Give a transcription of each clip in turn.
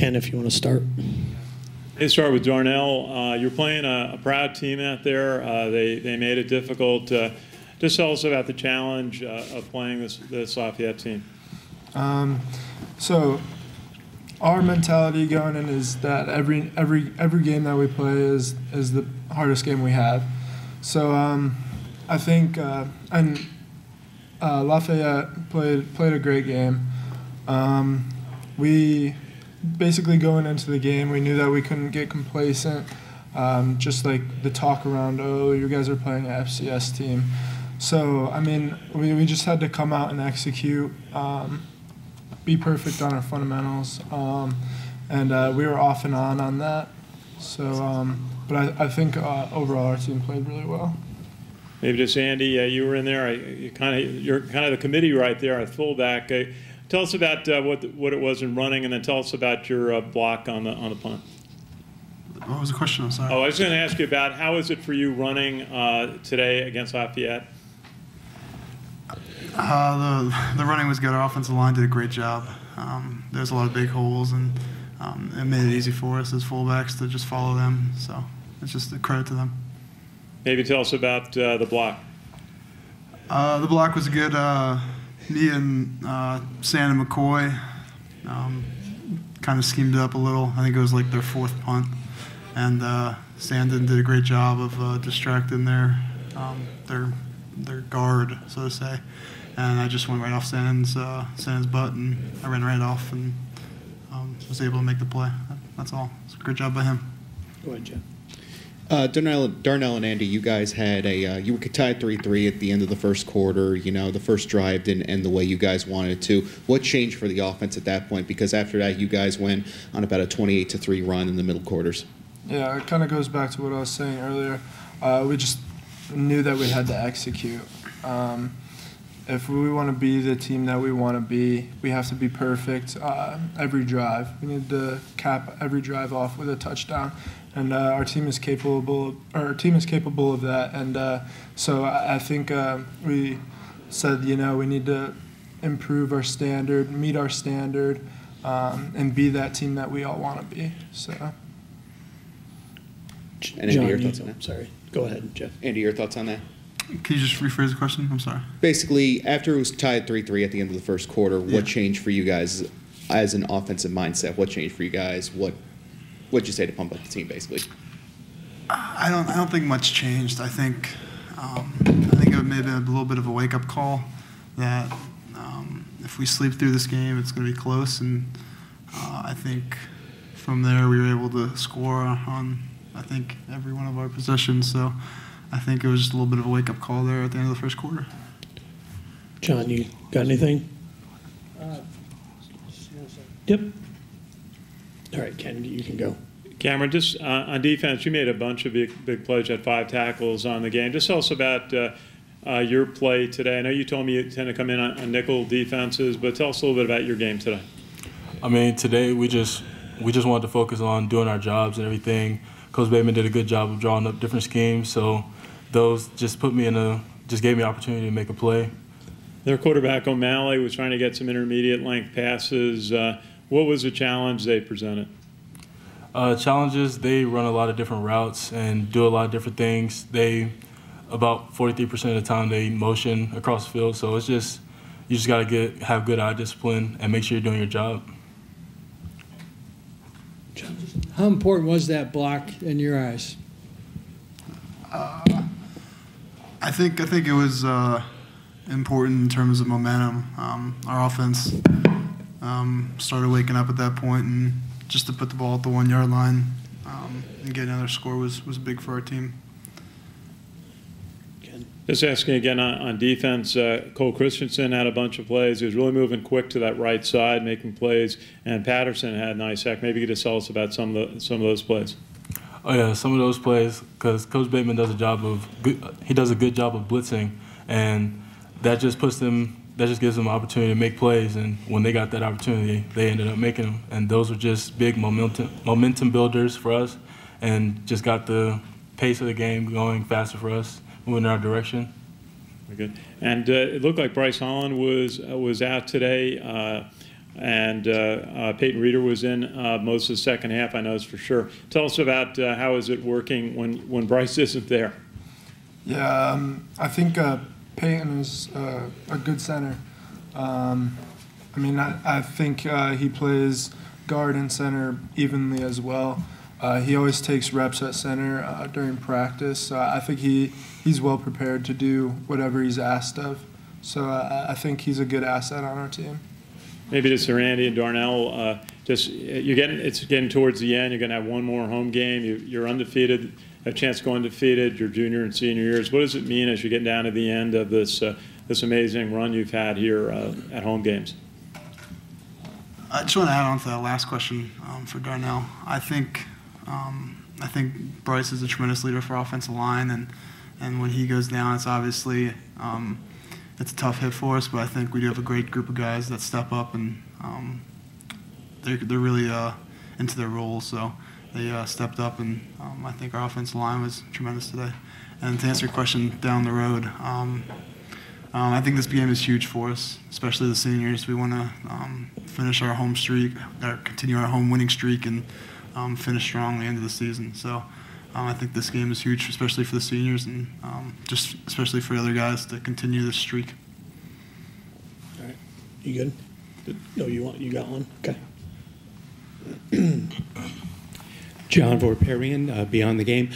Ken, if you want to start. Let's start with Darnell. You're playing a proud team out there. They made it difficult. Just tell us about the challenge of playing this Lafayette team. So our mentality going in is that every game that we play is the hardest game we have. So I think Lafayette played a great game. We basically going into the game, we knew that we couldn't get complacent. Just like the talk around, oh, you guys are playing an FCS team. So I mean, we just had to come out and execute. Be perfect on our fundamentals, and we were off and on that. So, but I think overall our team played really well. Maybe just Andy, you were in there. You're kind of the committee right there at fullback. Tell us about what it was in running, and then tell us about your block on the punt. What was the question? I'm sorry. Oh, I was going to ask you about how is it for you running today against Lafayette? The running was good. Our offensive line did a great job. There's a lot of big holes, and it made it easy for us as fullbacks to just follow them. So it's just a credit to them. Maybe tell us about the block. The block was good. Me and Sand and McCoy kind of schemed it up a little. I think it was like their fourth punt, and Sandon did a great job of distracting their guard, so to say. And I just went right off Sand's butt, and I ran right off and was able to make the play. That's all. It's a great job by him. Go ahead, Jeff. Darnell and Andy, you guys had you were tied 3-3 at the end of the first quarter. You know, the first drive didn't end the way you guys wanted it to. What changed for the offense at that point? Because after that, you guys went on about a 28-3 run in the middle quarters. Yeah, it kind of goes back to what I was saying earlier. We just knew that we had to execute. If we want to be the team that we want to be, we have to be perfect every drive. We need to cap every drive off with a touchdown, and our team is capable of that. And so I think we said, we need to improve our standard, meet our standard, and be that team that we all want to be. So. And Andy, your thoughts on that? Sorry, go ahead, Jeff. Andy, your thoughts on that? Can you just rephrase the question? I'm sorry. Basically, after it was tied 3-3 at the end of the first quarter, what changed for you guys as an offensive mindset? What changed for you guys? What'd you say to pump up the team, basically? I don't think much changed. I think it may have been a little bit of a wake-up call that if we sleep through this game, it's going to be close. And I think from there we were able to score on, I think, every one of our possessions. So I think it was just a little bit of a wake-up call there at the end of the first quarter. John, you got anything? Yep. All right, Ken, you can go. Cameron, just on defense, you made a bunch of big plays. You had 5 tackles on the game. Just tell us about your play today. I know you told me you tend to come in on nickel defenses, but tell us a little bit about your game today. I mean, today we just wanted to focus on doing our jobs and everything. Coach Bateman did a good job of drawing up different schemes, so those just gave me an opportunity to make a play. Their quarterback O'Malley was trying to get some intermediate length passes. What was the challenge they presented? Challenges, they run a lot of different routes and do a lot of different things. About 43% of the time, they motion across the field. So it's just, you just got to have good eye discipline and make sure you're doing your job. How important was that block in your eyes? I think it was important in terms of momentum. Our offense started waking up at that point, and just to put the ball at the 1 yard line and get another score was big for our team. Just asking again on defense, Cole Christensen had a bunch of plays. He was really moving quick to that right side, making plays, and Patterson had a nice sack. Maybe you could just tell us about some of those plays. Oh yeah, some of those plays, because Coach Bateman does a good job of blitzing, and that just gives them an opportunity to make plays. And when they got that opportunity, they ended up making them. And those were just big momentum builders for us, and just got the pace of the game going faster for us, moving in our direction. Very good. And it looked like Bryce Holland was out today. and Peyton Reeder was in most of the second half, I know this for sure. Tell us about how is it working when Bryce isn't there? Yeah, I think Peyton is a good center. I think he plays guard and center evenly as well. He always takes reps at center during practice, so I think he's well prepared to do whatever he's asked of. So I think he's a good asset on our team. Maybe to Sir Andy and Darnell, it's getting towards the end. You're going to have one more home game. You're undefeated, a chance to go undefeated your junior and senior years. What does it mean as you get down to the end of this amazing run you've had here at home games? I just want to add on to that last question for Darnell. I think Bryce is a tremendous leader for offensive line, and when he goes down, it's obviously it's a tough hit for us. But I think we do have a great group of guys that step up, and they're really into their roles. So they stepped up, and I think our offensive line was tremendous today. And to answer your question down the road. I think this game is huge for us, especially the seniors. We want to finish our home streak, or continue our home winning streak, and finish strong at the end of the season. So I think this game is huge, especially for the seniors, and just especially for other guys to continue this streak. All right, you good? No, you got one. Okay. John Vorparian, Beyond the Game.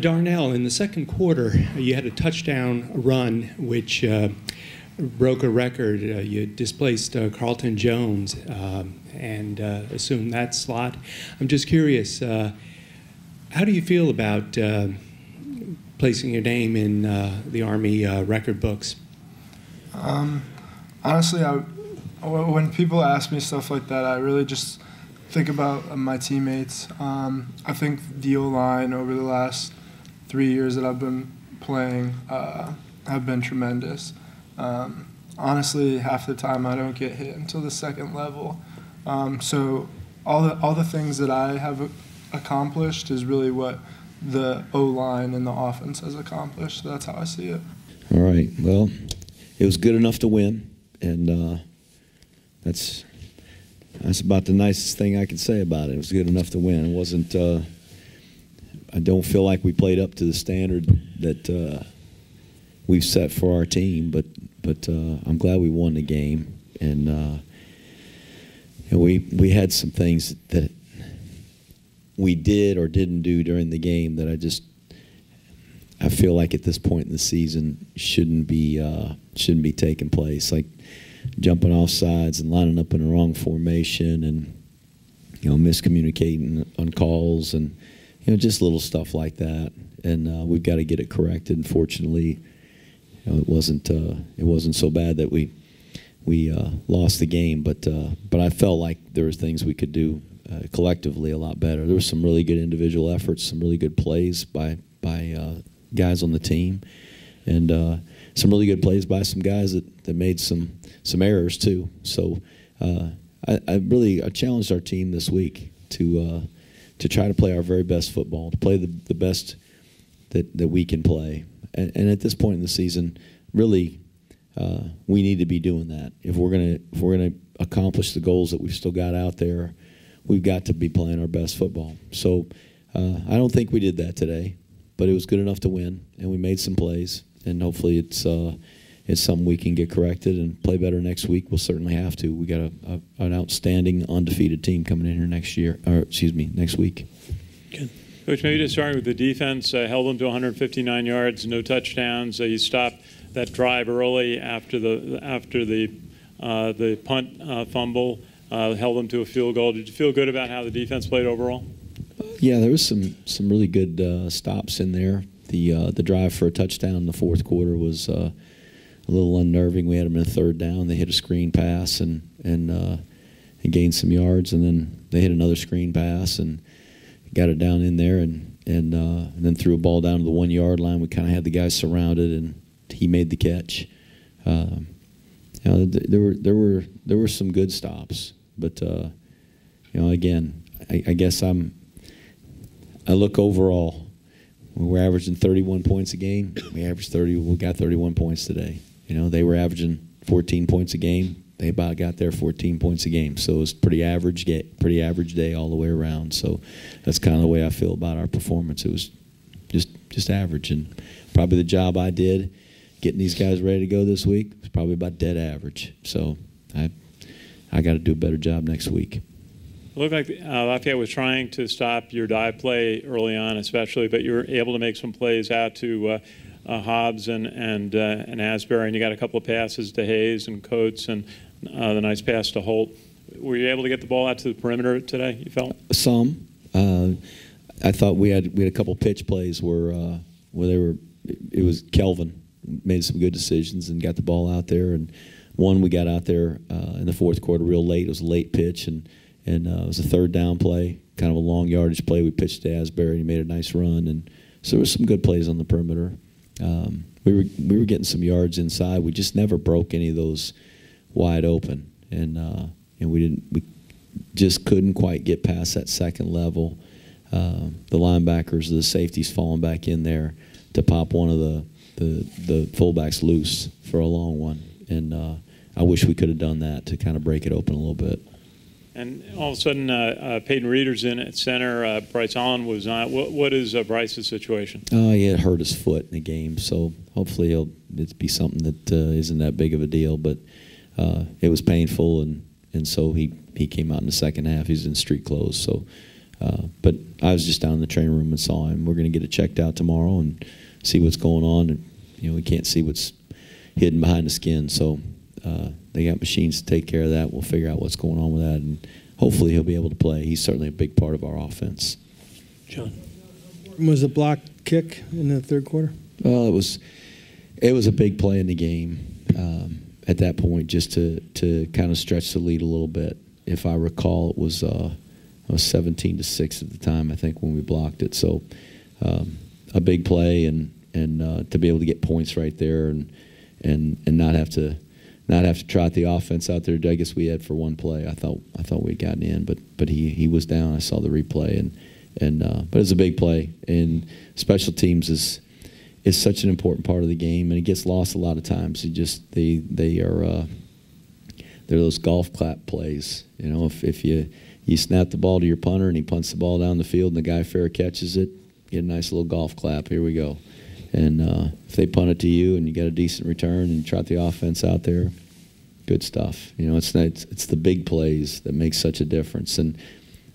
Darnell, in the second quarter, you had a touchdown run which broke a record. You displaced Carlton Jones and assumed that slot. I'm just curious, how do you feel about placing your name in the Army record books? Honestly, when people ask me stuff like that, I really just think about my teammates. I think the O-line over the last 3 years that I've been playing have been tremendous. Honestly, half the time I don't get hit until the second level. So all the things that I have accomplished is really what the O-line and the offense has accomplished. So that's how I see it. All right. Well, it was good enough to win, and that's about the nicest thing I can say about it. It was good enough to win. It wasn't. I don't feel like we played up to the standard that we've set for our team, but I'm glad we won the game, and we had some things that we did or didn't do during the game that I feel like at this point in the season shouldn't be taking place, like jumping off sides and lining up in the wrong formation, and miscommunicating on calls, and just little stuff like that. And we've got to get it corrected. Unfortunately, it wasn't so bad that we lost the game, but I felt like there were things we could do collectively a lot better. There were some really good individual efforts, some really good plays by guys on the team, and some really good plays by some guys that made some errors too. So I challenged our team this week to try to play our very best football, to play the best that we can play. And at this point in the season, really, we need to be doing that. If we're gonna accomplish the goals that we've still got out there, we've got to be playing our best football. So I don't think we did that today, but it was good enough to win, and we made some plays, and hopefully it's something we can get corrected and play better next week. We'll certainly have to. We got an outstanding undefeated team coming in here next week. Good. Coach, maybe to start with the defense, held them to 159 yards, no touchdowns. You stopped that drive early after the punt fumble, held them to a field goal. Did you feel good about how the defense played overall? Yeah, there was some really good stops in there. The drive for a touchdown in the fourth quarter was a little unnerving. We had them in a third down. They hit a screen pass and gained some yards, and then they hit another screen pass and got it down in there, and then threw a ball down to the 1 yard line. We kind of had the guys surrounded, and he made the catch. There were some good stops, but again, I guess I look overall. We're averaging 31 points a game. We got 31 points today. They were averaging 14 points a game. they about got there 14 points a game. So it was pretty average day all the way around. So that's kind of the way I feel about our performance. It was just average, and probably the job I did getting these guys ready to go this week was probably about dead average. So I got to do a better job next week. It looked like Lafayette was trying to stop your dive play early on, especially, but you were able to make some plays out to Hobbs and Asbury, and you got a couple of passes to Hayes and Coates, and the nice pass to Holt. Were you able to get the ball out to the perimeter today, you felt? Some. I thought we had a couple pitch plays where it was Kelvin made some good decisions and got the ball out there, and one we got out there in the fourth quarter real late. It was a late pitch, and it was a third down play, kind of a long yardage play. We pitched to Asbury, and he made a nice run, and so there was some good plays on the perimeter. We were getting some yards inside. We just never broke any of those wide open, and we just couldn't quite get past that second level. The linebackers, the safeties falling back in there to pop one of the fullbacks loose for a long one, and I wish we could have done that to kind of break it open a little bit. And all of a sudden, Peyton Reeder's in at center. Bryce Allen was not. What is Bryce's situation? He had hurt his foot in the game, so hopefully it'll be something that isn't that big of a deal. But it was painful, and so he came out in the second half. He's in street clothes. So, but I was just down in the training room and saw him. We're going to get it checked out tomorrow and see what's going on. And we can't see what's hidden behind the skin, so. They got machines to take care of that. We'll figure out what's going on with that, and hopefully he'll be able to play. He's certainly a big part of our offense. John. Was a block kick in the third quarter? Well, it was a big play in the game at that point, just to kind of stretch the lead a little bit. If I recall, it was 17-6 at the time, I think, when we blocked it. So a big play, and to be able to get points right there, and not have to trot the offense out there. I guess we had for one play. I thought we'd gotten in, but he was down. I saw the replay, but it's a big play. And special teams is such an important part of the game, and it gets lost a lot of times. They're those golf clap plays. If you snap the ball to your punter and he punts the ball down the field and the guy fair catches it, get a nice little golf clap. Here we go. And if they punt it to you and you got a decent return and you trot the offense out there, good stuff. It's the big plays that make such a difference. And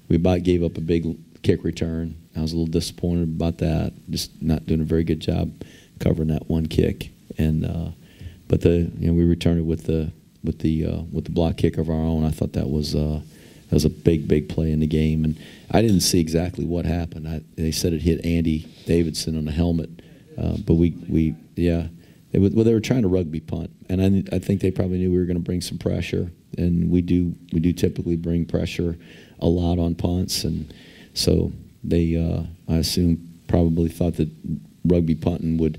we about gave up a big kick return. I was a little disappointed about that. Just not doing a very good job covering that one kick. And but we returned it with the block kick of our own. I thought that was a big play in the game. And I didn't see exactly what happened. They said it hit Andy Davidson on the helmet. But they were trying to rugby punt, and I think they probably knew we were going to bring some pressure, and we do typically bring pressure a lot on punts, and so they I assume probably thought that rugby punting would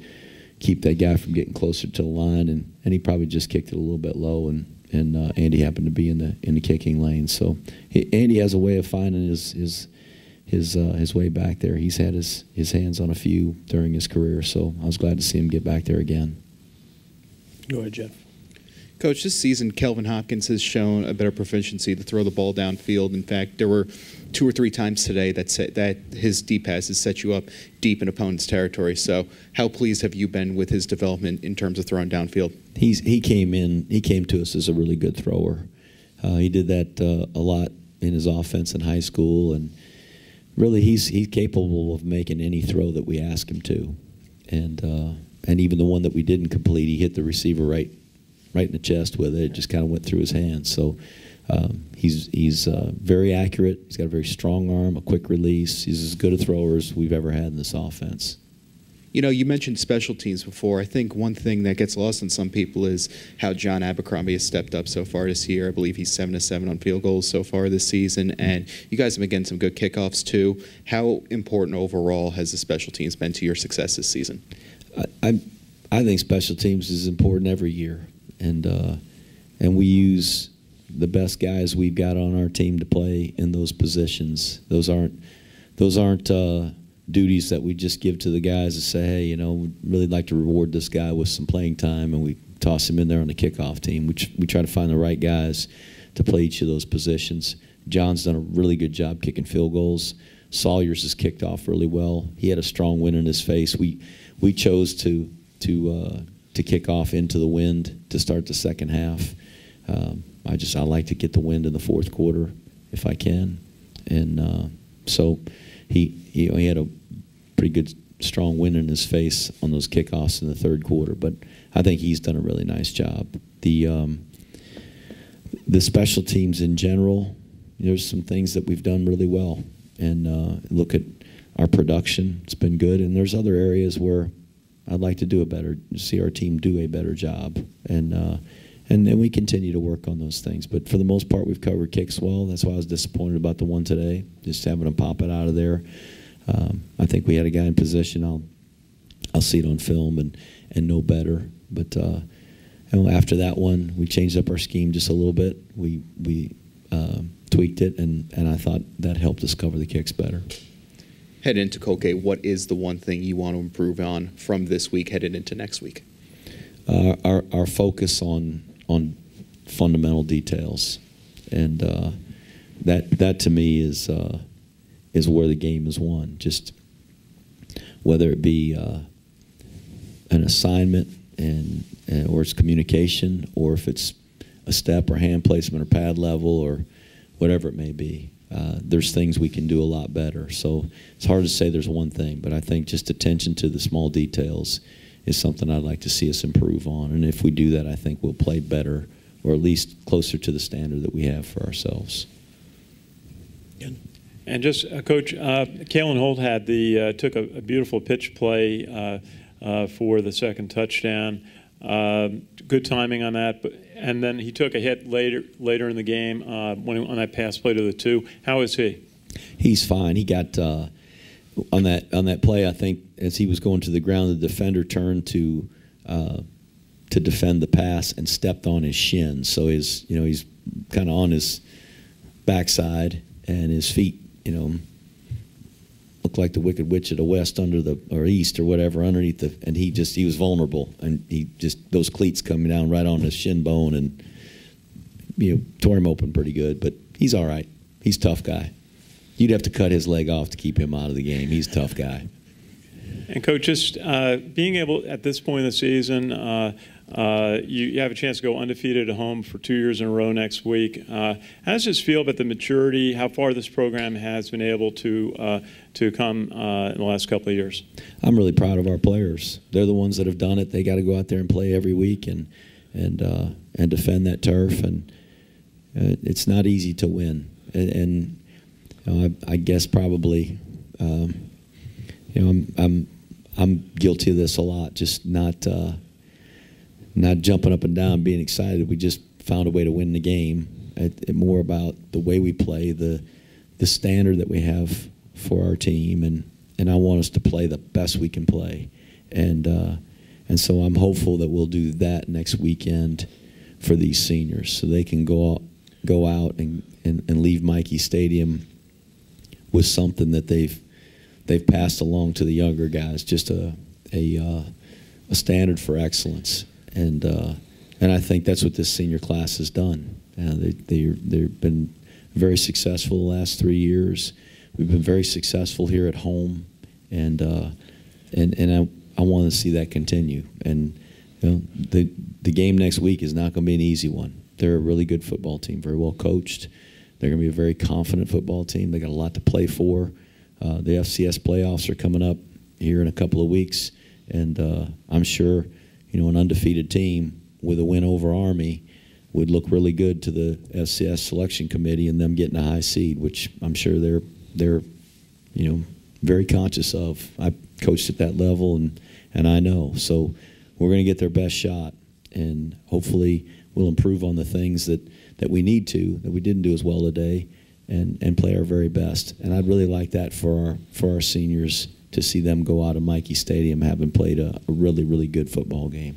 keep that guy from getting closer to the line, and he probably just kicked it a little bit low, and Andy happened to be in the kicking lane, so Andy has a way of finding his way back there. He's had his hands on a few during his career, so I was glad to see him get back there again. Go ahead, Jeff. Coach, this season, Kelvin Hopkins has shown a better proficiency to throw the ball downfield. In fact, there were 2 or 3 times today that his deep passes set you up deep in opponent's territory. So how pleased have you been with his development in terms of throwing downfield? He came to us as a really good thrower. He did that a lot in his offense in high school, and really, he's capable of making any throw that we ask him to, and even the one that we didn't complete, he hit the receiver right in the chest with it. It just kind of went through his hands. So he's very accurate. He's got a very strong arm, a quick release. He's as good a thrower as we've ever had in this offense. You mentioned special teams before. I think one thing that gets lost on some people is how John Abercrombie has stepped up so far this year. I believe he's 7-7 on field goals so far this season, and you guys have been getting some good kickoffs too. How important overall has the special teams been to your success this season? I think special teams is important every year, and we use the best guys we've got on our team to play in those positions. Those aren't duties that we just give to the guys to say, hey, we'd really like to reward this guy with some playing time, and we toss him in there on the kickoff team. We try to find the right guys to play each of those positions. John's done a really good job kicking field goals. Sawyers has kicked off really well. He had a strong wind in his face. We chose to kick off into the wind to start the second half. I like to get the wind in the fourth quarter if I can, and so he had a pretty good strong wind in his face on those kickoffs in the third quarter. But I think he's done a really nice job. The special teams in general, there's some things that we've done really well, and look at our production; it's been good. And there's other areas where I'd like to see our team do a better job, and then we continue to work on those things. But for the most part, we've covered kicks well. That's why I was disappointed about the one today, just having to pop it out of there. I think we had a guy in position. I'll see it on film and know better. But after that one, we changed up our scheme just a little bit. We tweaked it, and I thought that helped us cover the kicks better. Heading into Koke, what is the one thing you want to improve on from this week headed into next week? Our focus on fundamental details, and that to me is where the game is won. Just whether it be an assignment or it's communication, or if it's a step or hand placement or pad level or whatever it may be. There's things we can do a lot better. So it's hard to say there's one thing, but I think just attention to the small details is something I'd like to see us improve on. And if we do that, I think we'll play better, or at least closer to the standard that we have for ourselves. And just, Coach, Kalen Holt took a beautiful pitch play for the second touchdown. Good timing on that, and then he took a hit later in the game on that pass play to the 2. How is he? He's fine. He got on that play. I think as he was going to the ground, the defender turned to defend the pass and stepped on his shin. So he's kind of on his backside, and his feet looked like the Wicked Witch of the West or East or whatever underneath and he was vulnerable, and those cleats coming down right on his shin bone and tore him open pretty good. But he's all right. He's a tough guy. You'd have to cut his leg off to keep him out of the game. He's a tough guy. And Coach, just being able at this point in the season, you have a chance to go undefeated at home for 2 years in a row next week. How does this feel about the maturity, how far this program has been able to come in the last couple of years? I'm really proud of our players. They're the ones that have done it. They got to go out there and play every week and defend that turf. And it's not easy to win. And I guess probably I'm guilty of this a lot. Just not jumping up and down, being excited. We just found a way to win the game. More about the way we play, the standard that we have for our team, and I want us to play the best we can play, and so I'm hopeful that we'll do that next weekend for these seniors, so they can go out and leave Mikey Stadium with something that they've passed along to the younger guys, just a standard for excellence. And I think that's what this senior class has done. They've been very successful the last 3 years. We've been very successful here at home, and I want to see that continue. And the game next week is not going to be an easy one. They're a really good football team, very well coached. They're going to be a very confident football team. They got a lot to play for. The FCS playoffs are coming up here in a couple of weeks, and I'm sure an undefeated team with a win over Army would look really good to the FCS selection committee and them getting a high seed, which I'm sure they're very conscious of. I coached at that level, and I know. So we're going to get their best shot, and hopefully we'll improve on the things that we need to, that we didn't do as well today, and play our very best. And I'd really like that for our seniors, to see them go out of Mikey Stadium having played a really, really good football game.